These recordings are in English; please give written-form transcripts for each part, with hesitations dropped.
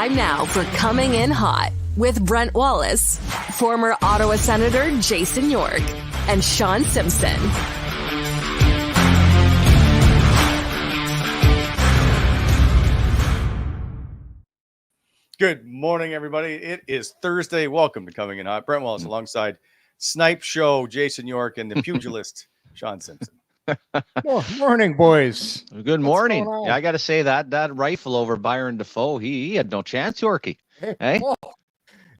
Time now for Coming In Hot with Brent Wallace, former Ottawa Senator Jason York, and Sean Simpson. Good morning, everybody. It is Thursday. Welcome to Coming In Hot. Brent Wallace alongside Snipe Show, Jason York, and the pugilist, Sean Simpson. Morning, boys. Good morning. Yeah, I got to say that rifle over Byron Defoe, he had no chance, Yorkie. Hey,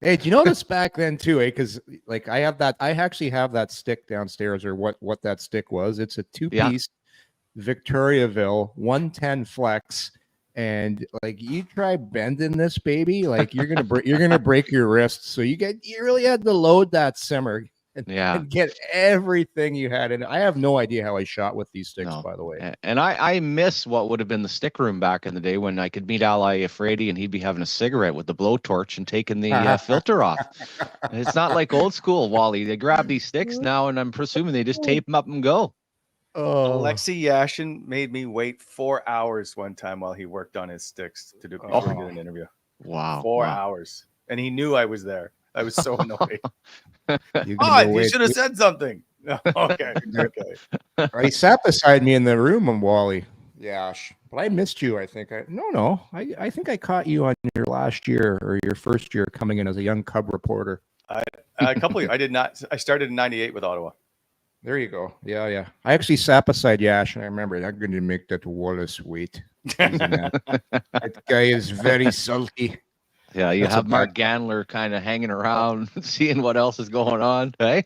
hey, do you notice back then too? Because like I actually have that stick downstairs, or what that stick was. It's a two-piece Victoriaville 110 flex, and like you try bending this baby, like you're gonna break your wrist. So you really had to load that simmer. And get everything you had. And I have no idea how I shot with these sticks, by the way. And I miss what would have been the stick room back in the day when I could meet Ali Afraidy and he'd be having a cigarette with the blowtorch and taking the filter off. It's not like old school, Wally. They grab these sticks now, and I'm presuming they just tape them up and go. Alexei Yashin made me wait 4 hours one time while he worked on his sticks to do an interview. Wow. 4 hours. And he knew I was there. I was so annoyed. You should have said something. Okay. He sat beside me in the room on Wally. Yeah, but I missed you. I think I think I caught you on your last year or your first year coming in as a young Cub reporter. I did not. I started in '98 with Ottawa. There you go. Yeah. I actually sat beside Yash, and I remember I'm going to make that Wallace wait. That guy is very salty. Yeah, you have Mark Gandler kind of hanging around, seeing what else is going on. Hey,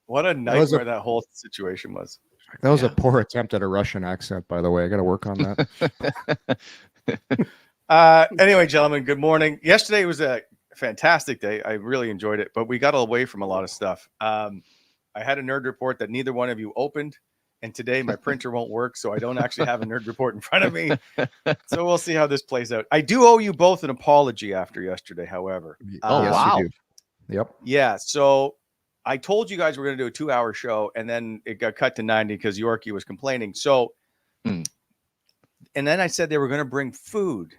what a nightmare that whole situation was. That was a poor attempt at a Russian accent, by the way. I got to work on that. Anyway, gentlemen, good morning. Yesterday was a fantastic day. I really enjoyed it, but we got away from a lot of stuff. I had a nerd report that neither one of you opened. And today my printer won't work, so I don't actually have a nerd report in front of me. So we'll see how this plays out. I do owe you both an apology after yesterday, however. Yes, wow. Yep. Yeah. So I told you guys we're going to do a 2-hour show, and then it got cut to 90 because Yorkie was complaining. So, and then I said they were going to bring food,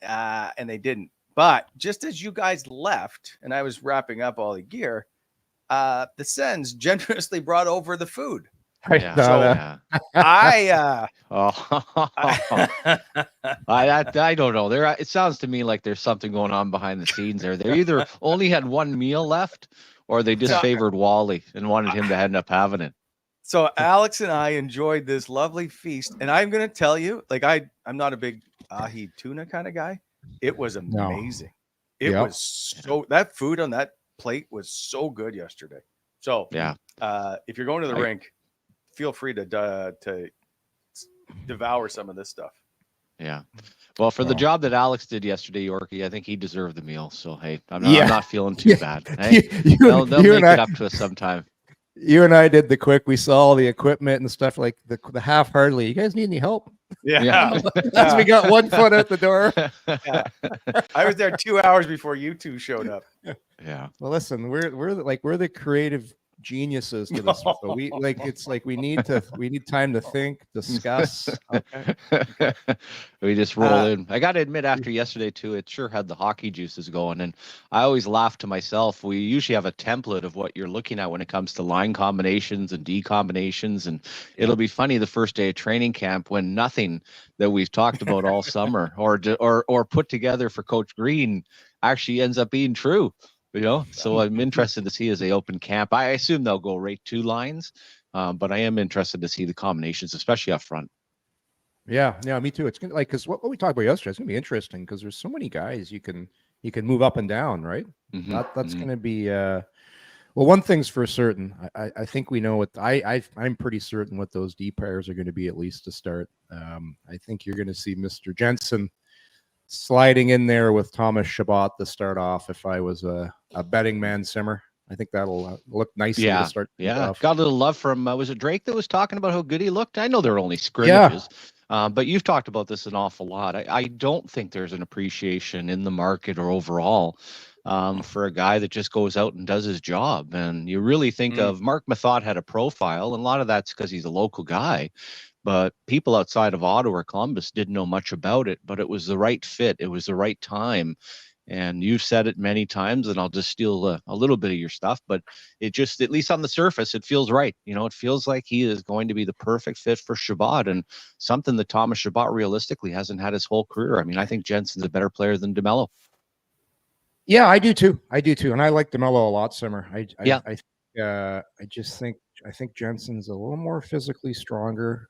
and they didn't. But just as you guys left, and I was wrapping up all the gear, the Sens generously brought over the food. I don't know. It sounds to me like there's something going on behind the scenes there. They either only had one meal left, or they just favored Wally and wanted him to end up having it. So Alex and I enjoyed this lovely feast, and I'm going to tell you, like I'm not a big ahi tuna kind of guy. It was amazing. It was so that food on that plate was so good yesterday. So if you're going to the rink, feel free to devour some of this stuff. Yeah. Well, for the job that Alex did yesterday, Yorkie, I think he deserved the meal. So, hey, I'm not feeling too bad. Hey, they'll make it up to us sometime. You and I did the quick. We saw all the equipment and stuff, like the half-heartedly. You guys need any help? Yeah. We got 1 foot out the door. I was there 2 hours before you two showed up. Yeah. Well, listen, we're the creative geniuses to this. So we need time to think, discuss. Okay. We just roll in. I got to admit, after yesterday too, it sure had the hockey juices going, and I always laugh to myself. We usually have a template of what you're looking at when it comes to line combinations and D combinations, and it'll be funny the first day of training camp when nothing that we've talked about all summer or put together for Coach Green actually ends up being true. So I'm interested to see as they open camp. I assume they'll go right 2 lines, but I am interested to see the combinations, especially up front. Yeah, me too. It's gonna because what we talked about yesterday is gonna be interesting because there's so many guys you can move up and down, right? Mm-hmm. That's gonna be well. One thing's for certain. I think we know what I'm pretty certain what those D pairs are going to be, at least to start. I think you're going to see Mr. Jensen sliding in there with Thomas Chabot to start off. If I was a betting man, Simmer, I think that'll look nicely to start. Yeah, got a little love from was it Drake that was talking about how good he looked? I know they're only scrimmages, but you've talked about this an awful lot. I don't think there's an appreciation in the market or overall for a guy that just goes out and does his job. And you really think of Mark Mathot had a profile, and a lot of that's because he's a local guy. but people outside of Ottawa or Columbus didn't know much about it, but it was the right fit. It was the right time. And you've said it many times, and I'll just steal a little bit of your stuff, but it just, at least on the surface, it feels right. It feels like he is going to be the perfect fit for Chabot, and something that Thomas Chabot realistically hasn't had his whole career. I mean, I think Jensen's a better player than DeMello. Yeah, I do too. And I like DeMello a lot, Simmer. I think Jensen's a little more physically stronger.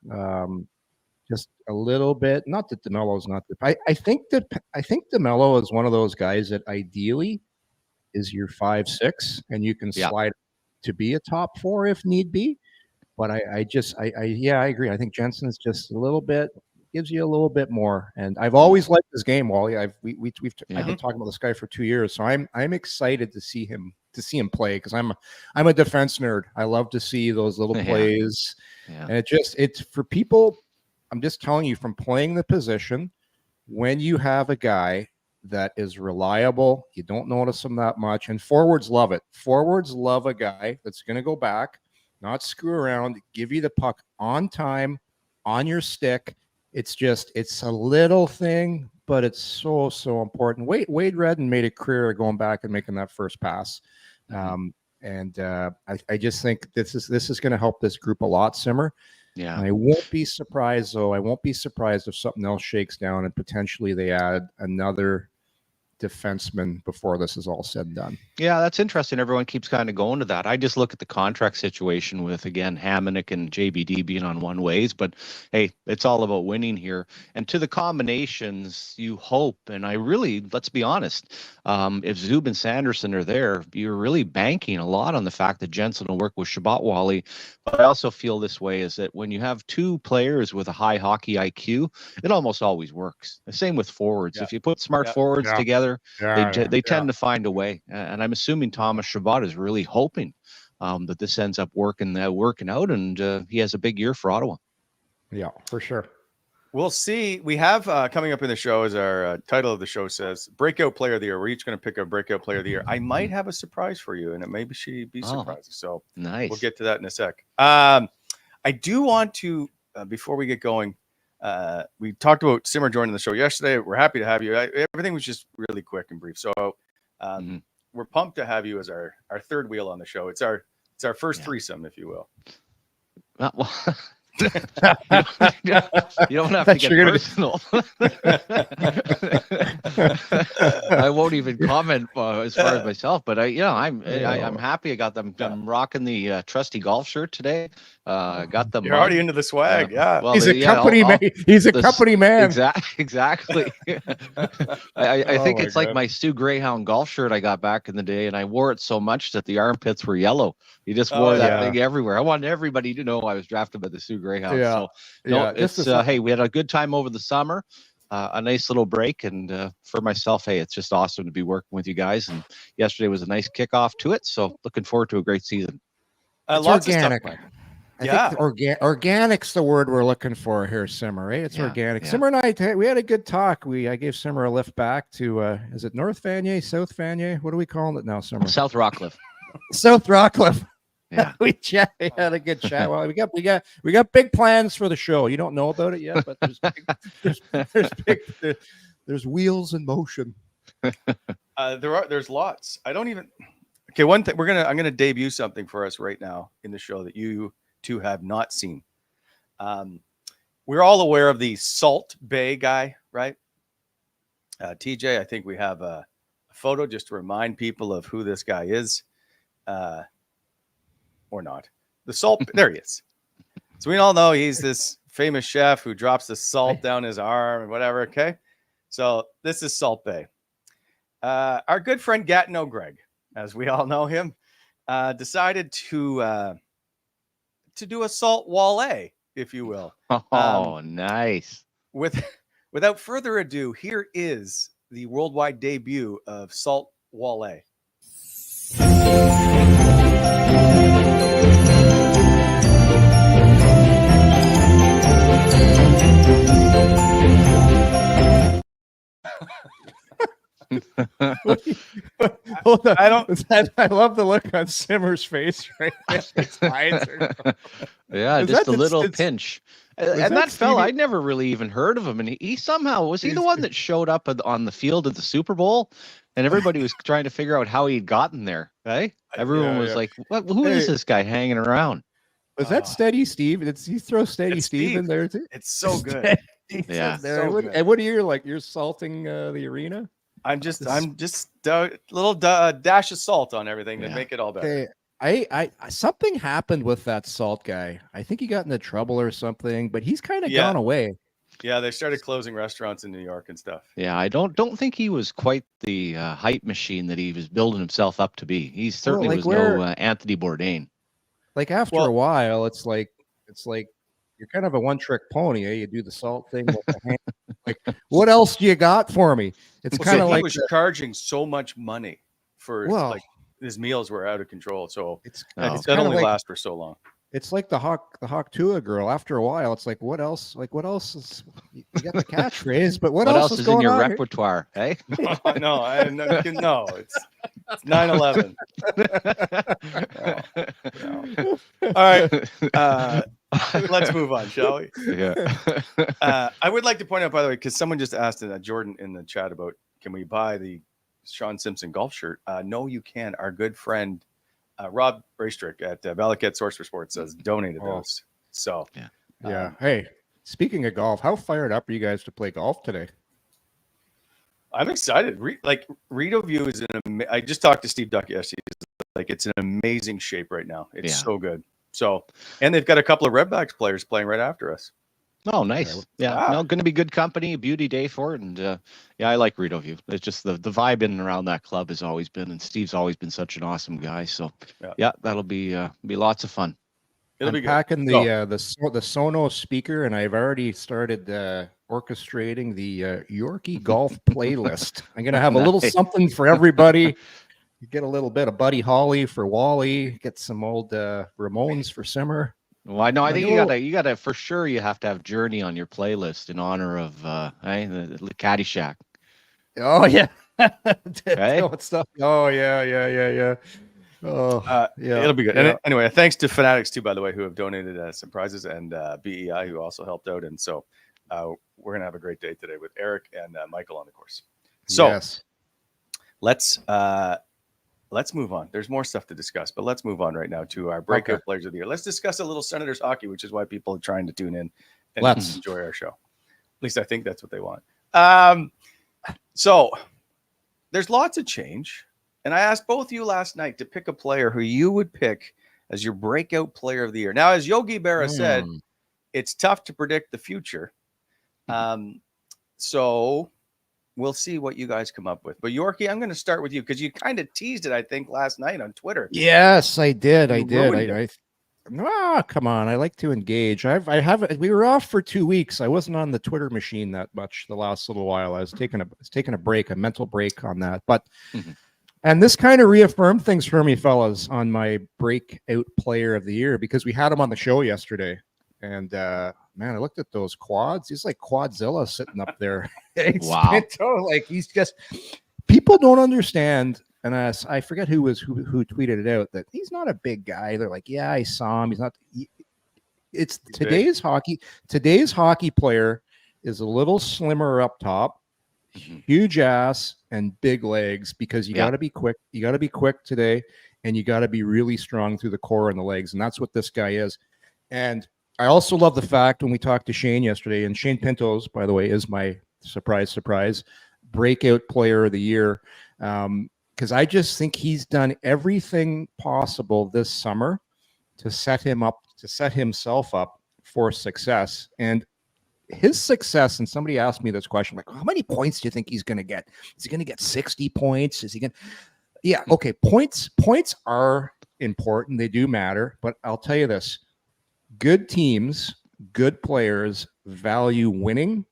Just a little bit. Not that DeMello's not. I think DeMello is one of those guys that ideally is your 5'6", and you can slide to be a top 4 if need be. But I agree. I think Jensen's just a little bit, gives you a little bit more. And I've always liked this game, Wally. I've been talking about this guy for 2 years, so I'm excited to see him play, because I'm a defense nerd. I love to see those little plays, and it's for people. I'm just telling you, from playing the position, when you have a guy that is reliable, you don't notice him that much, and forwards love it. Forwards love a guy that's going to go back, not screw around, give you the puck on time, on your stick. It's a little thing, but it's so important. Wade Redden made a career of going back and making that first pass. I just think this is going to help this group a lot, Simmer. Yeah. And I won't be surprised, though. I won't be surprised if something else shakes down and potentially they add another defenseman before this is all said and done. Yeah, that's interesting. Everyone keeps kind of going to that. I just look at the contract situation with, again, Hamonic and JBD being on one ways, but hey, it's all about winning here. And to the combinations, you hope, and I really, let's be honest, if Zub and Sanderson are there, you're really banking a lot on the fact that Jensen will work with Chabot, Wally. But I also feel this way, is that when you have two players with a high hockey IQ, it almost always works. The same with forwards. If you put smart forwards together, they tend to find a way. And I'm assuming Thomas Chabot is really hoping that this ends up working out, and he has a big year for Ottawa. Yeah, for sure. We'll see. We have coming up in the show, as our title of the show says, Breakout Player of the Year. We're each going to pick a Breakout Player of the Year. I might have a surprise for you, and it maybe she'd be surprised. So nice. We'll get to that in a sec. I do want to, before we get going, we talked about Simmer joining the show yesterday. We're happy to have you. Everything was just really quick and brief. So we're pumped to have you as our third wheel on the show. It's our first threesome, if you will. You don't have to get personal. I won't even comment as far as myself, but I'm happy. I got them. I'm rocking the trusty golf shirt today. Got them. You're already into the swag. Well, he's a company man. He's a company man. Exactly. I think it's like my Stu Greyhound golf shirt I got back in the day, and I wore it so much that the armpits were yellow. You just wore that thing everywhere. I wanted everybody to know I was drafted by the Sioux Greyhounds. Hey, we had a good time over the summer, a nice little break, and for myself, hey, it's just awesome to be working with you guys. And yesterday was a nice kickoff to it, so looking forward to a great season. It's organic. I think organic's the word we're looking for here, Simmer. Right? It's organic. Yeah. Simmer and I, we had a good talk. I gave Simmer a lift back to is it North Vanier, South Vanier? What are we calling it now, Simmer? South Rockcliffe. South Rockcliffe. Yeah, we had a good chat. Well, we got big plans for the show. You don't know about it yet, but there's wheels in motion. There's lots. I don't even. Okay, one thing I'm gonna debut something for us right now in the show that you two have not seen. We're all aware of the Salt Bay guy, right? TJ, I think we have a photo just to remind people of who this guy is. Or not. The salt, there he is. So we all know he's this famous chef who drops the salt down his arm and whatever, okay? So this is Salt Bay. Our good friend Gatineau Greig, as we all know him, decided to do a salt walleye, if you will. Nice. Without further ado, here is the worldwide debut of salt walleye. Hold on. I love the look on Simmer's face right now. Yeah, just a little pinch. And that fella, I'd never really even heard of him. And he somehow, was he the one that showed up on the field at the Super Bowl? And everybody was trying to figure out how he'd gotten there, right? Everyone was like, who is this guy hanging around? Was that Steady Steve? He throw Steady Steve in there too? It's so good. Yeah. And what are you like? You're salting the arena? I'm just a little dash of salt on everything to make it all better. I something happened with that salt guy. I think he got into trouble or something, but he's kind of gone away. Yeah, they started closing restaurants in New York and stuff. Yeah, I don't think he was quite the hype machine that he was building himself up to be. He certainly was no Anthony Bourdain. Like after a while, it's like you're kind of a one-trick pony. You do the salt thing with the hand. Like, what else do you got for me? It's kind of like he was charging so much money for like his meals were out of control. So it's that only lasts for so long. It's like the Hawk Tua girl. After a while, it's like, what else? Like, what else is you got the catchphrase, but what else is in your on repertoire? Hey, no, it's 9/11. All right, let's move on, shall we? Yeah. I would like to point out, by the way, because someone just asked Jordan in the chat about can we buy the Sean Simpson golf shirt? No, you can. Our good friend Rob Braystrick at Valaket Source for Sports has donated those. So yeah. Hey, speaking of golf, how fired up are you guys to play golf today? I'm excited. Rito View is I just talked to Steve Duck yesterday. It's an amazing shape right now. It's so good. So, and they've got a couple of Redbacks players playing right after us. Oh, nice. Yeah. No, going to be good company, a beauty day for it. And I like Rito View. It's just the vibe in and around that club has always been, and Steve's always been such an awesome guy. So that'll be lots of fun. It'll be good. Packing the Sonos speaker, and I've already started orchestrating the Yorkie golf playlist. I'm going to have a little something for everybody. You get a little bit of Buddy Holly for Wally, get some old Ramones for Simmer. Well, I know. I think you gotta for sure. You have to have Journey on your playlist in honor of the Caddyshack. Oh yeah, right? Stuff. Oh yeah. Oh it'll be good. Yeah. And anyway, thanks to Fanatics too, by the way, who have donated some prizes, and BEI who also helped out. And so we're gonna have a great day today with Eric and Michael on the course. So let's move on. There's more stuff to discuss, but let's move on right now to our breakout players of the year. Let's discuss a little Senators hockey, which is why people are trying to tune in and enjoy our show. At least I think that's what they want. So there's lots of change. And I asked both you last night to pick a player who you would pick as your breakout player of the year. Now, as Yogi Berra said, it's tough to predict the future. So we'll see what you guys come up with. But Yorkie, I'm going to start with you because you kind of teased it, I think, last night on Twitter. Yes, I did. Come on. I like to engage. We were off for 2 weeks. I wasn't on the Twitter machine that much the last little while. I was taking a break, a mental break on that. But and this kind of reaffirmed things for me, fellas, on my breakout player of the year because we had him on the show yesterday. And man, I looked at those quads. He's like Quadzilla sitting up there. Wow. Pinto, like he's just people don't understand. And I forget who tweeted it out that he's not a big guy. They're like, yeah, I saw him. He's not. It's today's hockey. Today's hockey player is a little slimmer up top, huge ass and big legs because you got to be quick. You got to be quick today, and you got to be really strong through the core and the legs. And that's what this guy is. And I also love the fact when we talked to Shane yesterday, and Shane Pintos, by the way, is my surprise breakout player of the year. Because I just think he's done everything possible this summer to set himself up for success. And his success, and somebody asked me this question, like, how many points do you think he's going to get? Is he going to get 60 points? Is he going to? Yeah, okay. Points are important. They do matter. But I'll tell you this. Good teams, good players value winning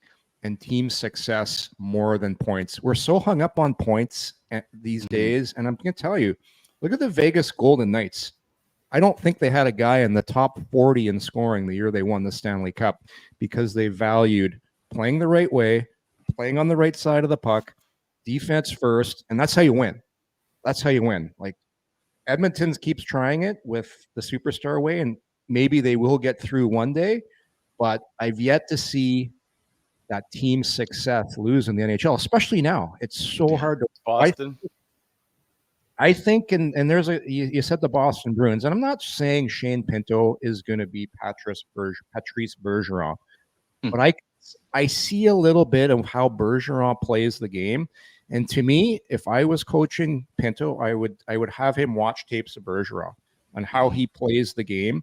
and team success more than points. We're so hung up on points these days. And I'm going to tell you, look at the Vegas Golden Knights. I don't think they had a guy in the top 40 in scoring the year they won the Stanley Cup because they valued playing the right way, playing on the right side of the puck, defense first, and that's how you win. That's how you win. Like Edmonton keeps trying it with the superstar way, and maybe they will get through one day, but I've yet to see that team success lose in the NHL, especially now. It's so hard to Boston. I think, and there's you said the Boston Bruins, and I'm not saying Shane Pinto is going to be Patrice Bergeron, but I see a little bit of how Bergeron plays the game, and to me, if I was coaching Pinto, I would have him watch tapes of Bergeron on how he plays the game,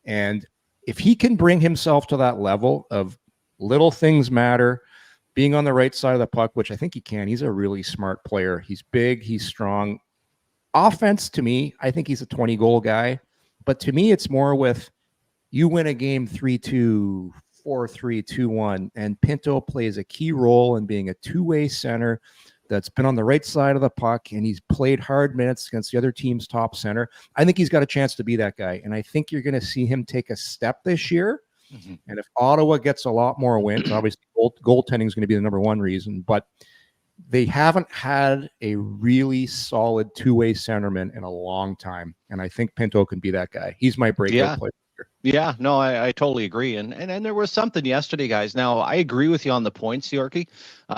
and if he can bring himself to that level of little things matter, being on the right side of the puck, which I think he can. He's a really smart player. He's big. He's strong. Offense, to me, I think he's a 20-goal guy. But to me, it's more with you win a game 3-2, 4-3, 2-1, and Pinto plays a key role in being a two-way center that's been on the right side of the puck, and he's played hard minutes against the other team's top center. I think he's got a chance to be that guy, and I think you're going to see him take a step this year. Mm-hmm. And if Ottawa gets a lot more wins, obviously goaltending is going to be the number one reason, but they haven't had a really solid two-way centerman in a long time, and I think Pinto can be that guy. He's my breakout player. Yeah, no, I totally agree. And there was something yesterday, guys. Now, I agree with you on the points, Yorkie.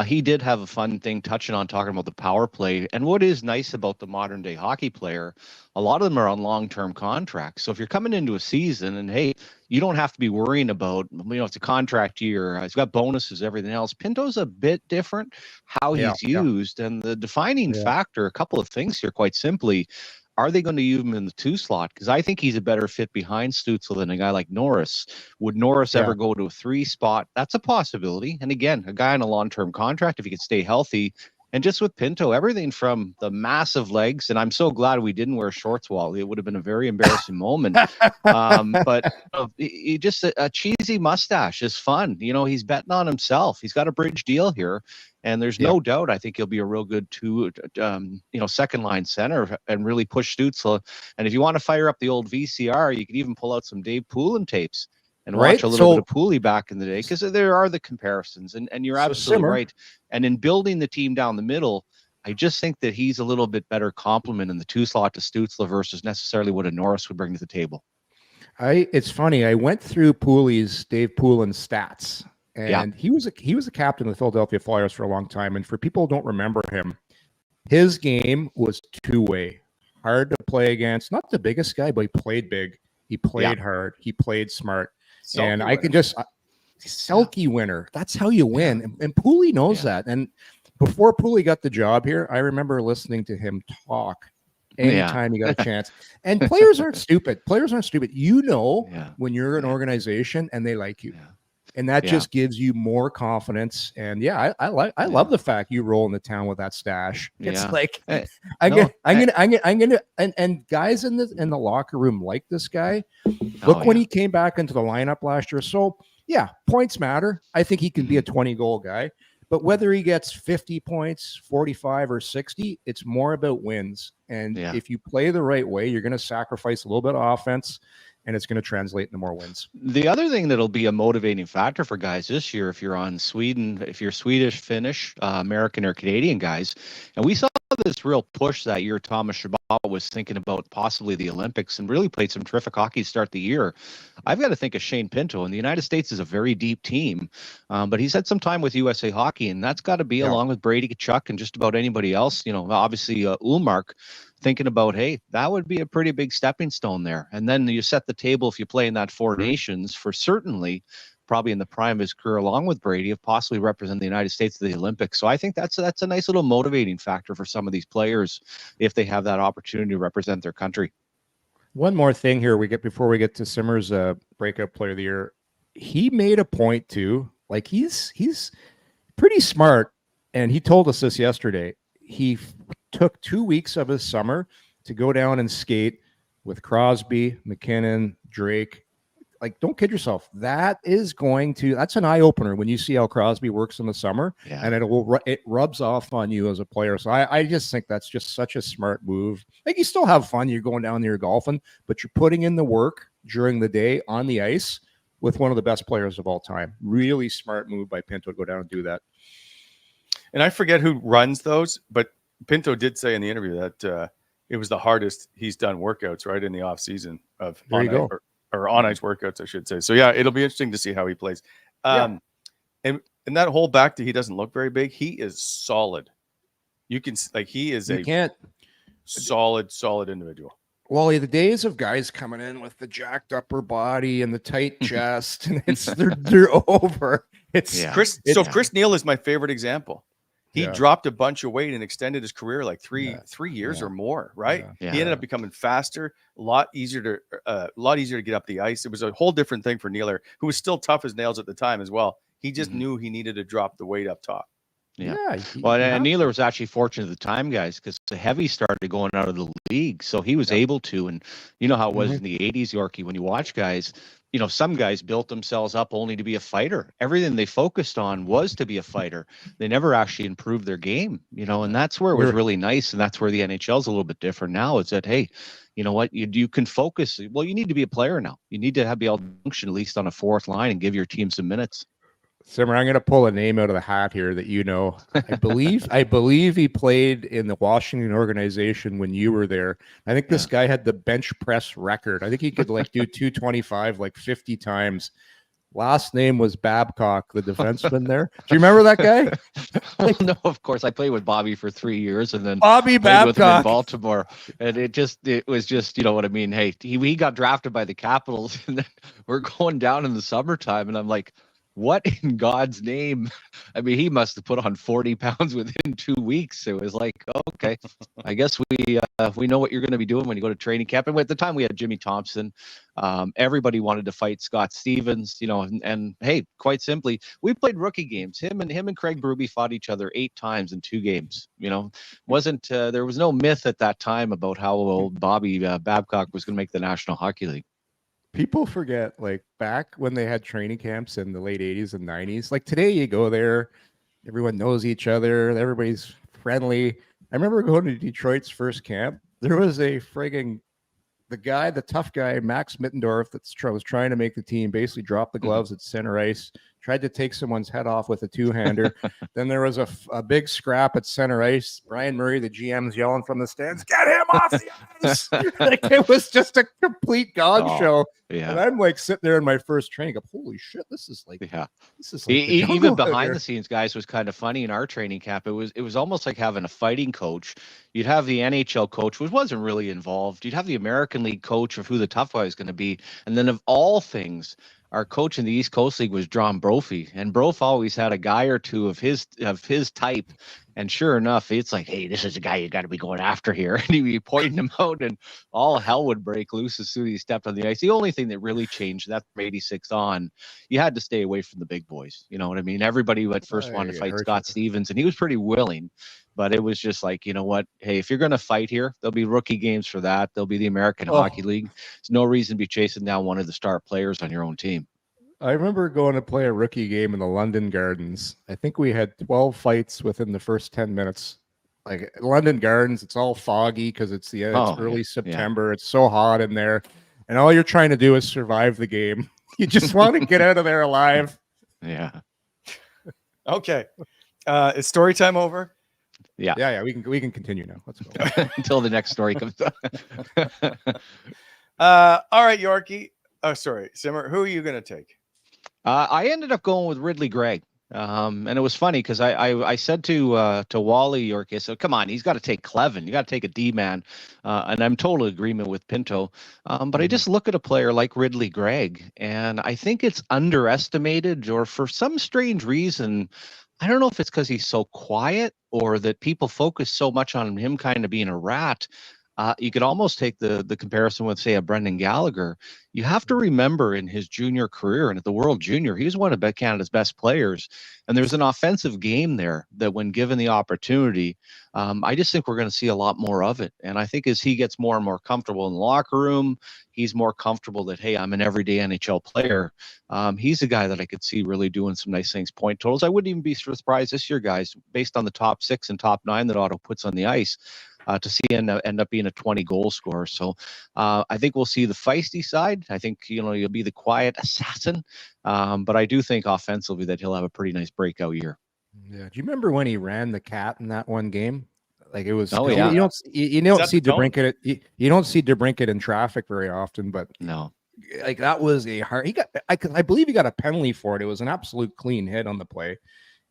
He did have a fun thing talking about the power play. And what is nice about the modern day hockey player, a lot of them are on long-term contracts. So if you're coming into a season and, hey, you don't have to be worrying about, it's a contract year. He's got bonuses, everything else. Pinto's a bit different how he's used. And the defining factor, a couple of things here, quite simply, are they going to use him in the 2 slot? Because I think he's a better fit behind Stützle than a guy like Norris. Would Norris ever go to a 3 spot? That's a possibility. And again, a guy on a long-term contract, if he could stay healthy. And just with Pinto, everything from the massive legs, and I'm so glad we didn't wear shorts, Wally. It would have been a very embarrassing moment. But he just a cheesy mustache is fun. He's betting on himself. He's got a bridge deal here. And there's no doubt I think he'll be a real good second line center and really push Stützle. And if you want to fire up the old VCR, you could even pull out some Dave Poulin tapes and watch a little bit of Pooley back in the day, because there are the comparisons. And you're absolutely right. And in building the team down the middle, I just think that he's a little bit better complement in the 2 slot to Stützle versus necessarily what a Norris would bring to the table. It's funny. I went through Dave Poulin's stats. And he was a captain of the Philadelphia Flyers for a long time. And for people who don't remember him, his game was two-way, hard to play against. Not the biggest guy, but he played big. He played hard. He played smart. And I can just Selke winner. That's how you win. And Pooley knows that. And before Pooley got the job here, I remember listening to him talk anytime he got a chance. And players aren't stupid. Players aren't stupid. When you're an organization and they like you. And that just gives you more confidence. And I love the fact you roll into town with that stash. It's like I'm gonna and guys in the locker room like this guy. Look when he came back into the lineup last year. So points matter. I think he can be a 20-goal guy. But whether he gets 50 points, 45 or 60, it's more about wins. And if you play the right way, you're going to sacrifice a little bit of offense, and it's going to translate into more wins. The other thing that'll be a motivating factor for guys this year, if you're on Sweden, if you're Swedish, Finnish, American, or Canadian guys, and we saw this real push that year. Thomas Chabot was thinking about possibly the Olympics and really played some terrific hockey to start the year. I've got to think of Shane Pinto, and the United States is a very deep team, but he's had some time with USA Hockey, and that's got to be along with Brady Tkachuk and just about anybody else. Obviously Ullmark, thinking about, hey, that would be a pretty big stepping stone there. And then you set the table if you play in that 4 nations for certainly probably in the prime of his career, along with Brady, of possibly represent the United States at the Olympics. So I think that's a nice little motivating factor for some of these players if they have that opportunity to represent their country. One more thing here before we get to Simmer's breakout player of the year. He made a point too. Like he's pretty smart, and he told us this yesterday. He took 2 weeks of his summer to go down and skate with Crosby, McKinnon, Drake. Like, don't kid yourself. That's an eye opener when you see how Crosby works in the summer, and it rubs off on you as a player. So I just think that's just such a smart move. Like, you still have fun. You're going down there golfing, but you're putting in the work during the day on the ice with one of the best players of all time. Really smart move by Pinto to go down and do that. And I forget who runs those, but Pinto did say in the interview that it was the hardest he's done workouts right in the off season of. There you go. or on ice workouts, I should say. So yeah, it'll be interesting to see how he plays. And that whole back that he doesn't look very big, he is solid. You can like he is solid individual. Well, the days of guys coming in with the jacked upper body and the tight chest, and they're over. Chris Neal is my favorite example. He dropped a bunch of weight and extended his career like three years or more. Right? Yeah. He ended up becoming faster, a lot easier to get up the ice. It was a whole different thing for Nealer, who was still tough as nails at the time as well. He just knew he needed to drop the weight up top. Yeah. And Nealer was actually fortunate at the time, guys, because the heavy started going out of the league. So he was able to, and you know how it was in the 80s, Yorkie, when you watch guys, you know, some guys built themselves up only to be a fighter. Everything they focused on was to be a fighter. They never actually improved their game, you know, and that's where it was really nice. And that's where the NHL is a little bit different now. It's that, hey, you know what, you can focus. Well, you need to be a player now. You need to be able to function at least on a fourth line and give your team some minutes. Simmer, I'm going to pull a name out of the hat here that you know. I believe he played in the Washington organization when you were there. I think this guy had the bench press record. I think he could like do 225 like 50 times. Last name was Babcock, the defenseman there. Do you remember that guy? Well, no, of course. I played with Bobby for 3 years, and then Bobby played with him in Babcock. Baltimore. And it was just, you know what I mean? Hey, he got drafted by the Capitals, and then we're going down in the summertime, and I'm like, what in God's name? I mean, he must have put on 40 pounds within 2 weeks. It was like, okay, I guess we know what you're going to be doing when you go to training camp. And at the time we had Jimmy Thompson. Everybody wanted to fight Scott Stevens, you know, and hey, quite simply, we played rookie games. Him and Craig Berube fought each other 8 times in 2 games. You know, there was no myth at that time about how old Bobby Babcock was going to make the National Hockey League. People forget, like, back when they had training camps in the late 80s and 90s, like today you go there, everyone knows each other, everybody's friendly. I remember going to Detroit's first camp. There was the tough guy, Max Mittendorf, was trying to make the team, basically dropped the gloves at center ice, tried to take someone's head off with a 2-hander. Then there was a big scrap at center ice. Brian Murray, the GM's yelling from the stands, "Get him off the ice!" Like, it was just a complete dog show. Yeah. And I'm like sitting there in my first training, up, holy shit, this is like even behind the scenes, guys, was kind of funny in our training camp. It was almost like having a fighting coach. You'd have the NHL coach, which wasn't really involved. You'd have the American League coach of who the tough guy is going to be, and then of all things, our coach in the East Coast League was John Brophy, and Brophy always had a guy or two of his type. And sure enough, it's like, hey, this is a guy you got to be going after here. And he'd be pointing him out, and all hell would break loose as soon as he stepped on the ice. The only thing that really changed, that from 86 on, you had to stay away from the big boys. You know what I mean? Everybody at first wanted to fight Scott Stevens, and he was pretty willing. But it was just like, you know what? Hey, if you're going to fight here, there'll be rookie games for that. There'll be the American Hockey League. There's no reason to be chasing down one of the star players on your own team. I remember going to play a rookie game in the London Gardens. I think we had 12 fights within the first 10 minutes. Like London Gardens, it's all foggy because it's early September. Yeah. It's so hot in there. And all you're trying to do is survive the game. You just want to get out of there alive. Yeah. Okay. Is story time over? Yeah. We can continue now. Let's go. Until the next story comes up. All right, Yorkie. Oh, sorry, Simmer. Who are you going to take? I ended up going with Ridley Greig. And it was funny because I said to Wally Yorkie, I said, come on, he's got to take Clevin. You got to take a D-man. And I'm total agreement with Pinto. But I just look at a player like Ridley Greig, and I think it's underestimated, or for some strange reason, I don't know if it's because he's so quiet or that people focus so much on him kind of being a rat. You could almost take the comparison with, say, a Brendan Gallagher. You have to remember in his junior career and at the World Junior, he was one of Canada's best players. And there's an offensive game there that when given the opportunity, I just think we're going to see a lot more of it. And I think as he gets more and more comfortable in the locker room, he's more comfortable that, hey, I'm an everyday NHL player. He's a guy that I could see really doing some nice things. Point totals, I wouldn't even be surprised this year, guys, based on the top 6 and top 9 that Otto puts on the ice. To see end up being a 20-goal scorer. So I think we'll see the feisty side. I think, you'll be the quiet assassin. But I do think offensively that he'll have a pretty nice breakout year. Yeah. Do you remember when he ran the cat in that one game? Like it was. Oh, yeah. You don't see DeBrincat. You don't see DeBrincat in traffic very often, but no. like that was a hard. I believe he got a penalty for it. It was an absolute clean hit on the play,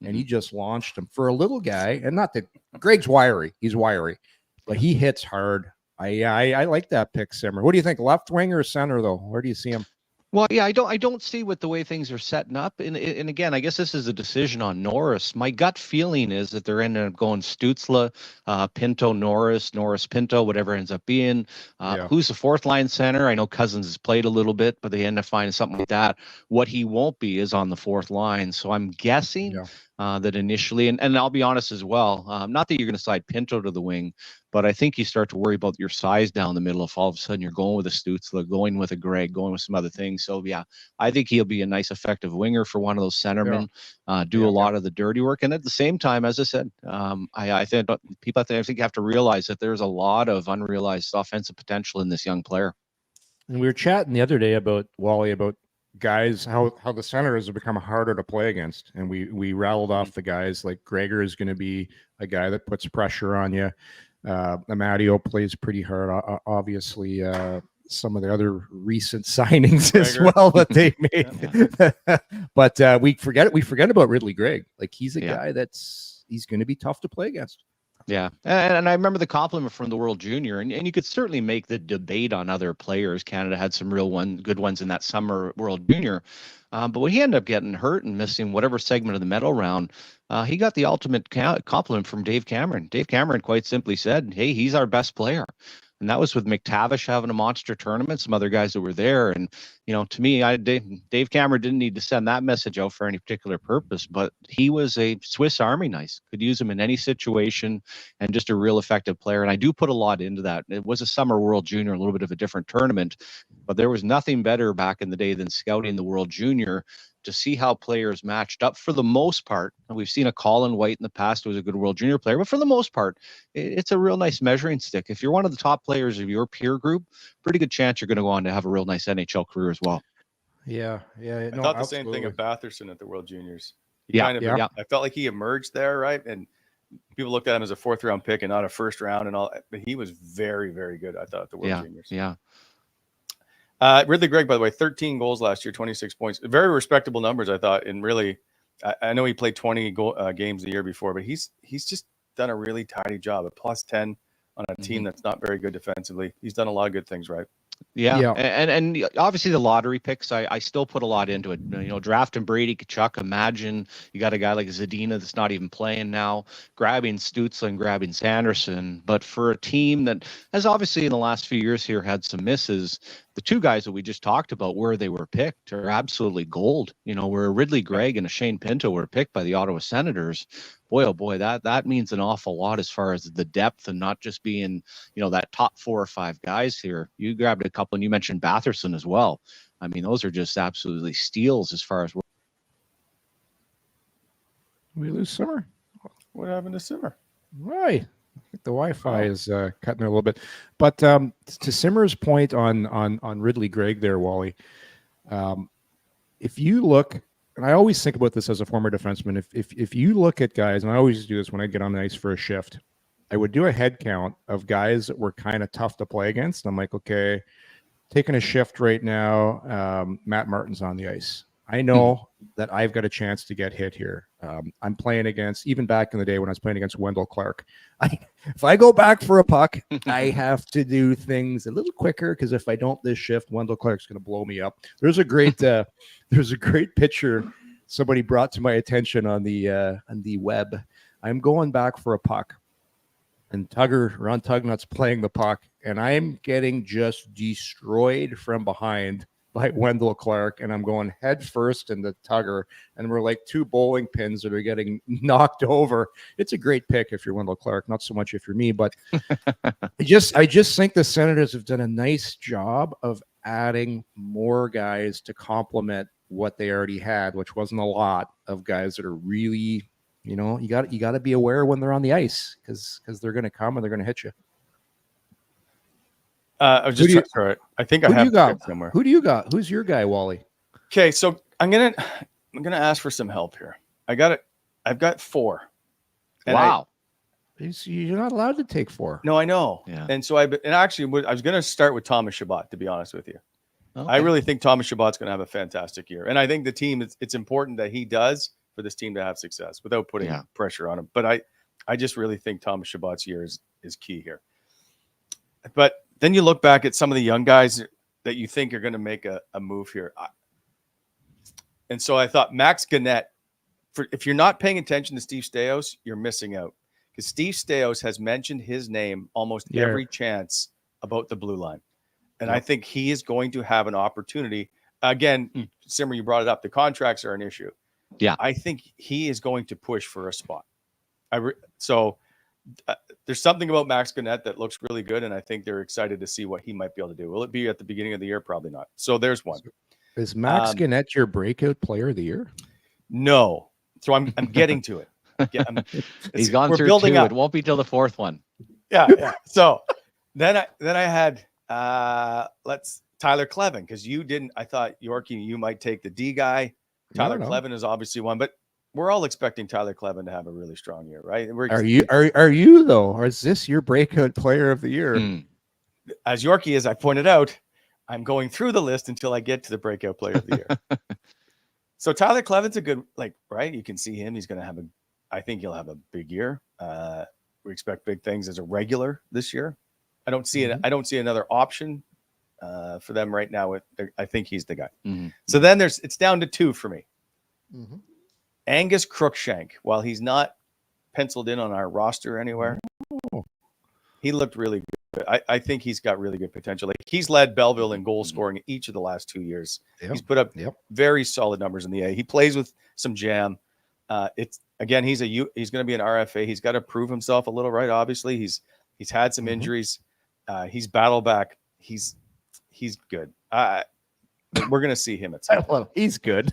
and he just launched him for a little guy. And not that Greig's wiry, he's wiry, but he hits hard. I like that pick, Simmer. What do you think? Left wing or center though? Where do you see him? Well, yeah, I don't see with the way things are setting up, and again, I guess this is a decision on Norris. My gut feeling is that they're ending up going Stützle, Pinto, Norris, Pinto, whatever ends up being. Who's the fourth line center? I know Cousins has played a little bit, but they end up finding something like that. What he won't be is on the fourth line. So I'm guessing that initially, and I'll be honest as well, not that you're going to slide Pinto to the wing, but I think you start to worry about your size down the middle if all of a sudden you're going with a Stützle, going with a Greig, going with some other things. So yeah, I think he'll be a nice effective winger for one of those centermen, do a lot of the dirty work. And at the same time, as I said, I think people have to realize that there's a lot of unrealized offensive potential in this young player. And we were chatting the other day about Wally, about guys, how the centers have become harder to play against. And we rattled off the guys like Gregor is going to be a guy that puts pressure on you. Amadio plays pretty hard. Obviously, some of the other recent signings as well that they made. But we forget about Ridley Greig. Like he's a guy he's going to be tough to play against. Yeah, and I remember the compliment from the World Junior, and you could certainly make the debate on other players. Canada had some good ones in that summer World Junior, but when he ended up getting hurt and missing whatever segment of the medal round, he got the ultimate compliment from Dave Cameron. Dave Cameron quite simply said, "Hey, he's our best player." And that was with McTavish having a monster tournament, some other guys that were there. And, to me, Dave Cameron didn't need to send that message out for any particular purpose, but he was a Swiss Army knife, could use him in any situation and just a real effective player. And I do put a lot into that. It was a Summer World Junior, a little bit of a different tournament, but there was nothing better back in the day than scouting the World Junior to see how players matched up for the most part. And we've seen a Colin White in the past who was a good World Junior player, but for the most part, it's a real nice measuring stick. If you're one of the top players of your peer group, pretty good chance you're going to go on to have a real nice NHL career as well. Yeah. I thought the same thing of Batherson at the World Juniors. I felt like he emerged there, right? And people looked at him as a fourth round pick and not a first round and all, but he was very, very good, I thought, at the World Juniors. Yeah. Ridley Greig, by the way, 13 goals last year, 26 points. Very respectable numbers, I thought. And really, I know he played 20 games the year before, but he's just done a really tidy job. A +10 on a team that's not very good defensively. He's done a lot of good things, right? Yeah. And obviously the lottery picks, I still put a lot into it. Drafting Brady Tkachuk, imagine you got a guy like Zadina that's not even playing now, grabbing Stützle and grabbing Sanderson. But for a team that has obviously in the last few years here had some misses, the two guys that we just talked about where they were picked are absolutely gold. Where Ridley Greig and a Shane Pinto were picked by the Ottawa Senators. Boy, oh boy, that means an awful lot as far as the depth and not just being, that top 4 or 5 guys here. You grabbed a couple and you mentioned Batherson as well. I mean, those are just absolutely steals as far as. We lose Simmer. What happened to Simmer? Right. I think the Wi-Fi is cutting a little bit. But to Simmer's point on Ridley Greig there, Wally, if you look, and I always think about this as a former defenseman, if you look at guys, and I always do this when I get on the ice for a shift, I would do a head count of guys that were kind of tough to play against. I'm like, okay, taking a shift right now, Matt Martin's on the ice. I know that I've got a chance to get hit here. I'm playing against, even back in the day when I was playing against Wendell Clark. If I go back for a puck, I have to do things a little quicker because if I don't this shift, Wendell Clark's going to blow me up. There's a great picture somebody brought to my attention on the web. I'm going back for a puck, and Ron Tugnut's playing the puck, and I'm getting just destroyed from behind by Wendell Clark, and I'm going head first into Tugger, and we're like 2 bowling pins that are getting knocked over. It's a great pick if you're Wendell Clark, not so much if you're me, but I just think the Senators have done a nice job of adding more guys to complement what they already had, which wasn't a lot of guys that are really, you got to be aware when they're on the ice because they're going to come and they're going to hit you. I was just trying to I think I have it somewhere. Who do you got? Who's your guy, Wally? Okay, so I'm gonna ask for some help here. I've got 4. Wow. You're not allowed to take 4. No, I know. Yeah. And so I was gonna start with Thomas Chabot, to be honest with you. I really think Thomas Chabot's going to have a fantastic year. And I think the team, it's important that he does for this team to have success without putting pressure on him. But I just really think Thomas Chabot's year is key here. But then you look back at some of the young guys that you think are going to make a move here. And so I thought Max Gannett, if you're not paying attention to Steve Stais, you're missing out. Because Steve Stais has mentioned his name almost every chance about the blue line. And I think he is going to have an opportunity. Again, Simmer, you brought it up. The contracts are an issue. Yeah. I think he is going to push for a spot. There's something about Max Gannett that looks really good, and I think they're excited to see what he might be able to do. Will it be at the beginning of the year? Probably not. So there's one. Is Max Gannett your breakout player of the year? No. So I'm getting to it. He's gone through two. It won't be till the fourth one. Yeah. So then I had Tyler Clevin, because you didn't. I thought Yorkie, you might take the D guy. Tyler Clevin is obviously one, but we're all expecting Tyler Clevin to have a really strong year, right? Are you though, or is this your breakout player of the year? As Yorkie, as I pointed out, I'm going through the list until I get to the breakout player of the year. So Tyler Clevin's a good, right? You can see him. He's going to I think he'll have a big year. We expect big things as a regular this year. I don't see it. I don't see another option for them right now. I think he's the guy. So then it's down to two for me. Angus Crookshank, while he's not penciled in on our roster anywhere, he looked really good. I think he's got really good potential. Like, he's led Belleville in goal scoring each of the last 2 years. He's put up very solid numbers in the A. He plays with some jam. He's going to be an RFA. He's got to prove himself a little, right? Obviously, he's had some injuries. He's battled back. He's good. We're going to see him at some point. He's good.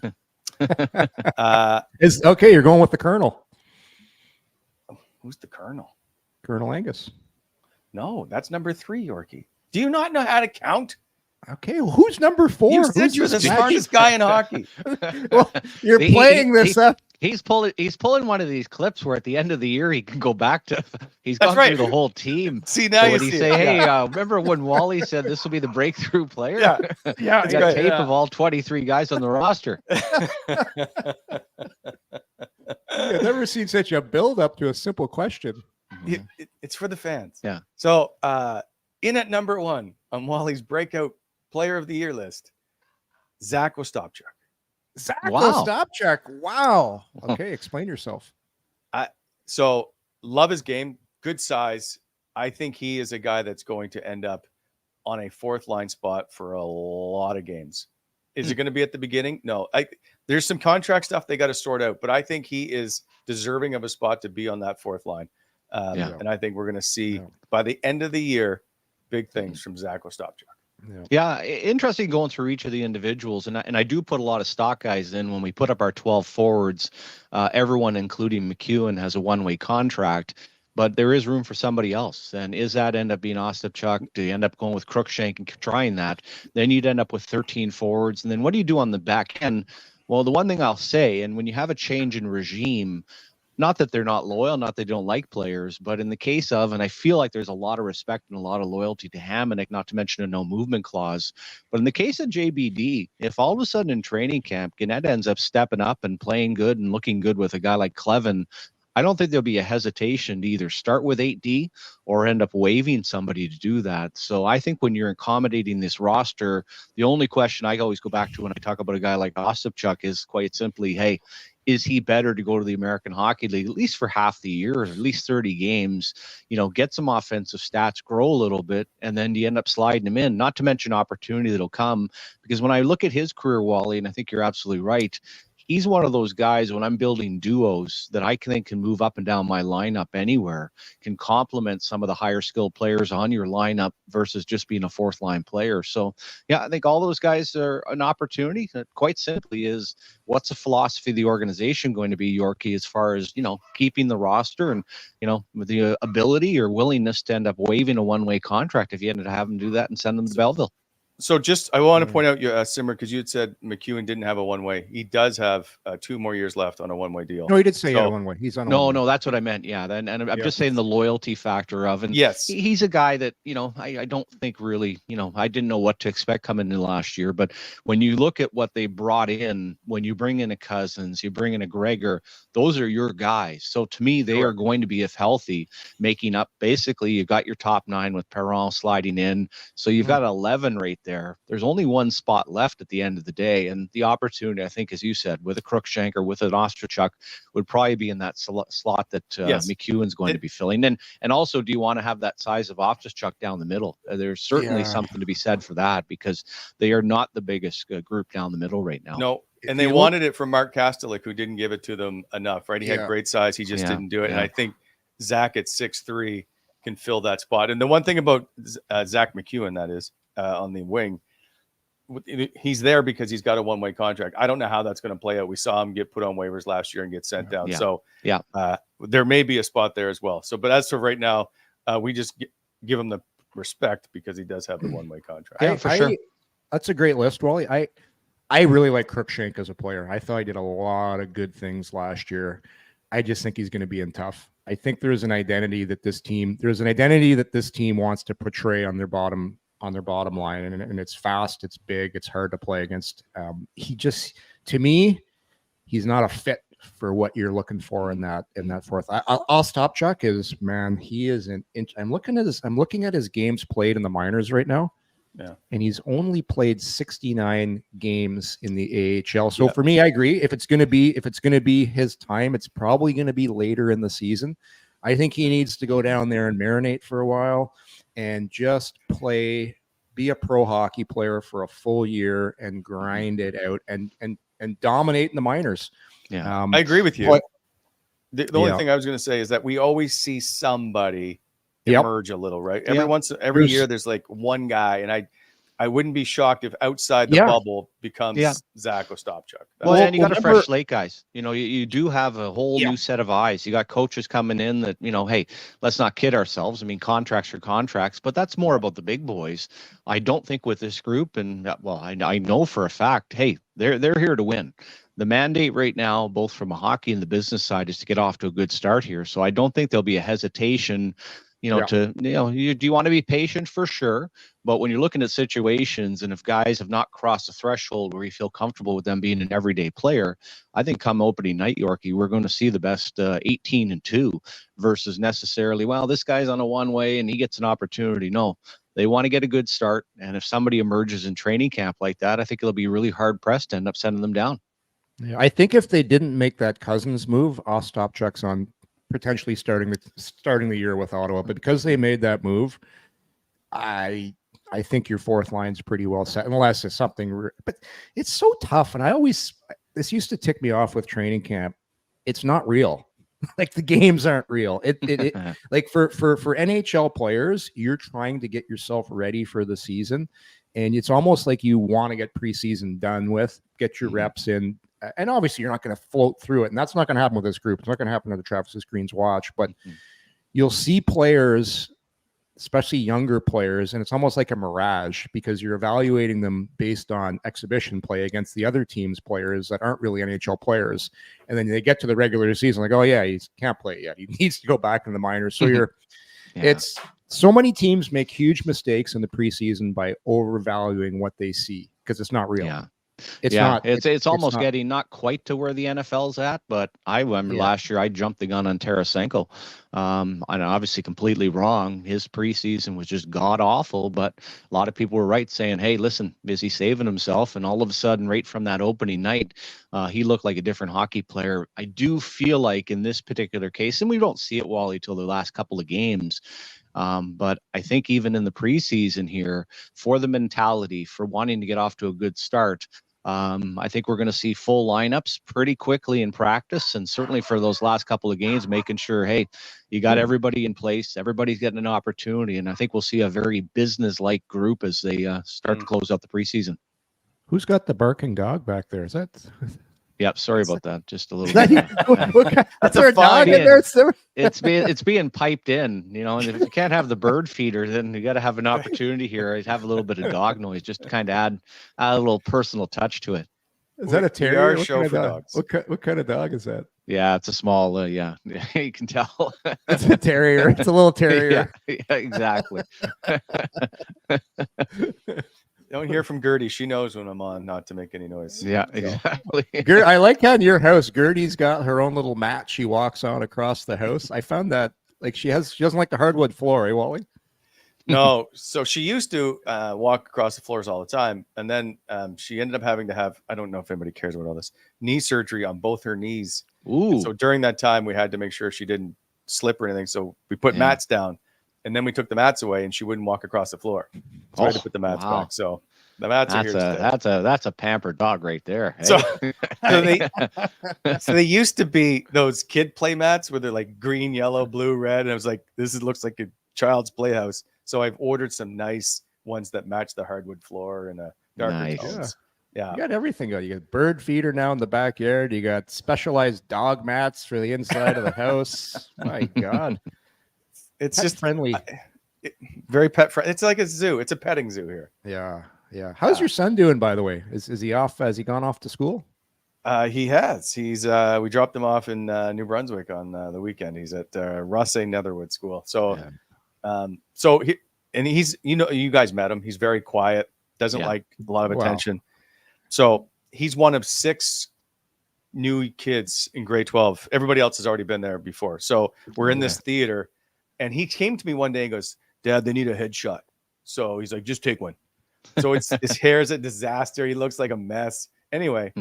Okay, you're going with the Colonel. Who's the Colonel? Colonel Angus. No, that's number 3, Yorkie. Do you not know how to count? Okay, well, who's number 4? You said you're the smartest guy in hockey. Well, you're playing this up. He's pulling one of these clips where at the end of the year he can go back to. He's gone through the whole team. See, now you say, "Hey, remember when Wally said this will be the breakthrough player?" Yeah. He's got tape of all 23 guys on the roster. I've never seen such a build up to a simple question. It's for the fans. Yeah. So, in at number 1 on Wally's breakout player of the year list, Zack Ostapchuk. Zack Ostapchuk. Wow. Okay, explain yourself. So love his game, good size. I think he is a guy that's going to end up on a 4th line spot for a lot of games. Is it going to be at the beginning? No. There's some contract stuff they got to sort out, but I think he is deserving of a spot to be on that 4th line. And I think we're going to see by the end of the year big things from Zack Ostapchuk. Yeah, interesting going through each of the individuals, and I do put a lot of stock guys in when we put up our 12 forwards. Everyone, including McEwen, has a one-way contract, but there is room for somebody else. And is that end up being Ostapchuk? Do you end up going with Crookshank and trying that? Then you'd end up with 13 forwards, and then what do you do on the back end? Well, the one thing I'll say, and when you have a change in regime, not that they're not loyal, not that they don't like players, but in the case of, and I feel like there's a lot of respect and a lot of loyalty to Hamonic, not to mention a no movement clause. But in the case of JBD, if all of a sudden in training camp, Gannett ends up stepping up and playing good and looking good with a guy like Clevin, I don't think there'll be a hesitation to either start with 8D or end up waiving somebody to do that. So I think when you're accommodating this roster, the only question I always go back to when I talk about a guy like Ostapchuk is quite simply, hey, is he better to go to the American Hockey League, at least for half the year, or at least 30 games, get some offensive stats, grow a little bit, and then you end up sliding him in, not to mention opportunity that'll come. Because when I look at his career, Wally, and I think you're absolutely right, he's one of those guys when I'm building duos that I think can move up and down my lineup anywhere, can complement some of the higher skilled players on your lineup versus just being a 4th line player. So, yeah, I think all those guys are an opportunity. Quite simply is, what's the philosophy of the organization going to be, Yorkie, as far as, keeping the roster and, with the ability or willingness to end up waiving a one-way contract if you ended up having to do that and send them to Belleville? So just, I want to point out, Simmer, because you had said McEwen didn't have a one-way. He does have 2 more years left on a one-way deal. No, he did say he had a one-way. He's on a one-way. No, that's what I meant. Yeah, and I'm just saying the loyalty factor of, and yes, he's a guy that, I don't think really, I didn't know what to expect coming in last year, but when you look at what they brought in, when you bring in a Cousins, you bring in a Gregor, those are your guys. So to me, they are going to be, if healthy, making up. Basically, you've got your top 9 with Perron sliding in, so you've got 11 right there. There's only one spot left at the end of the day, and the opportunity, I think, as you said, with a Crookshank or with an Ostapchuk, would probably be in that slot that McEwen's going to be filling. And also, do you want to have that size of Ostapchuk down the middle? There's certainly something to be said for that, because they are not the biggest group down the middle right now. No, and they wanted it from Mark Kastelik, who didn't give it to them enough, right? He had great size. He just didn't do it. And I think Zach at 6'3" can fill that spot. And the one thing about Zach McEwen, that is, on the wing, he's there because he's got a one-way contract. I don't know how that's going to play out. We saw him get put on waivers last year and get sent down. So there may be a spot there as well. So, but as of right now, we just give him the respect because he does have the one-way contract. Yeah, for sure. That's a great list, Wally. I really like Crookshank as a player. I thought he did a lot of good things last year. I just think he's going to be in tough. I think there's an identity that this team wants to portray on their bottom line, and it's fast, it's big, it's hard to play against. To me, he's not a fit for what you're looking for in that fourth. Ostapchuk is, man, he is an inch. I'm looking at his games played in the minors right now. Yeah. And he's only played 69 games in the AHL. So for me, I agree. If it's going to be his time, it's probably going to be later in the season. I think he needs to go down there and marinate for a while and just be a pro hockey player for a full year and grind it out and dominate in the minors. Yeah. I agree with you. But the only thing I was going to say is that we always see somebody emerge a little, right? Every year there's like one guy, and I wouldn't be shocked if outside the bubble becomes Zack Ostapchuk. And you got a fresh slate, guys. You do have a whole new set of eyes. You got coaches coming in that, hey, let's not kid ourselves. I mean, contracts are contracts, but that's more about the big boys. I don't think with this group, and I know for a fact, hey, they're here to win. The mandate right now, both from a hockey and the business side, is to get off to a good start here. So I don't think there'll be a hesitation do you want to be patient? For sure. But when you're looking at situations, and if guys have not crossed the threshold where you feel comfortable with them being an everyday player, I think come opening night, Yorkie, we're going to see the best 18-2 versus necessarily, this guy's on a one-way and he gets an opportunity. No, they want to get a good start. And if somebody emerges in training camp like that, I think it'll be really hard pressed to end up sending them down. Yeah, I think if they didn't make that Cousins move, Ostapchuk's on potentially starting the year with Ottawa, but because they made that move, I think your fourth line's pretty well set, unless it's something. But it's so tough, and this used to tick me off with training camp. It's not real. Like the games aren't real. It like for NHL players, you're trying to get yourself ready for the season, and it's almost like you want to get preseason done with, get your reps in. And obviously you're not going to float through it. And that's not going to happen with this group. It's not going to happen to the Travis Green's watch, but you'll see players, especially younger players, and it's almost like a mirage because you're evaluating them based on exhibition play against the other team's players that aren't really NHL players. And then they get to the regular season like, oh yeah, he can't play yet. He needs to go back in the minors. So it's so many teams make huge mistakes in the preseason by overvaluing what they see because it's not real. Yeah. It's almost getting not quite to where the NFL's at, but I remember last year I jumped the gun on Tarasenko. And obviously completely wrong. His preseason was just god awful, but a lot of people were right saying, hey, listen, is he saving himself? And all of a sudden, right from that opening night, he looked like a different hockey player. I do feel like in this particular case, and we don't see it, Wally, till the last couple of games, but I think even in the preseason here, for the mentality, for wanting to get off to a good start, I think we're going to see full lineups pretty quickly in practice, and certainly for those last couple of games, making sure, hey, you got everybody in place, everybody's getting an opportunity, and I think we'll see a very business-like group as they start to close out the preseason. Who's got the barking dog back there? Is that Yep. Sorry about that. Just a little. That's our dog in there, Simmer? It's being piped in, you know. And if you can't have the bird feeder, then you got to have an opportunity here. Have a little bit of dog noise, just to kind of add a little personal touch to it. Is that a terrier? What show for dogs? What kind of dog is that? Yeah, it's a small. Yeah, you can tell. It's a terrier. It's a little terrier. Yeah, exactly. Don't hear from Gertie. She knows when I'm on not to make any noise. Yeah, exactly. I like how in your house, Gertie's got her own little mat she walks on across the house. I found that she doesn't like the hardwood floor, eh, Wally? No, so she used to walk across the floors all the time, and then she ended up having to have, I don't know if anybody cares about all this, knee surgery on both her knees. Ooh. And so during that time, we had to make sure she didn't slip or anything. So we put mats down, and then we took the mats away, and she wouldn't walk across the floor. So I had to put the mats back. So the mats are here today. That's a pampered dog right there. Hey? So they used to be those kid play mats where they're like green, yellow, blue, red, and I was like, looks like a child's playhouse. So I've ordered some nice ones that match the hardwood floor and a darker tones. Yeah. You got everything. You got bird feeder now in the backyard. You got specialized dog mats for the inside of the house. My God. It's pet just friendly. Very pet friendly. It's like a zoo. It's a petting zoo here. Yeah. Yeah. How's your son doing, by the way? Is he off? Has he gone off to school? He has. He's we dropped him off in New Brunswick on the weekend. He's at Rosse Netherwood School. So he's, you guys met him. He's very quiet, doesn't like a lot of attention. So he's one of 6 new kids in grade 12. Everybody else has already been there before. So we're in this theater, and he came to me one day and goes, "Dad, they need a headshot." So he's like, "Just take one." So his hair is a disaster. He looks like a mess. Anyway,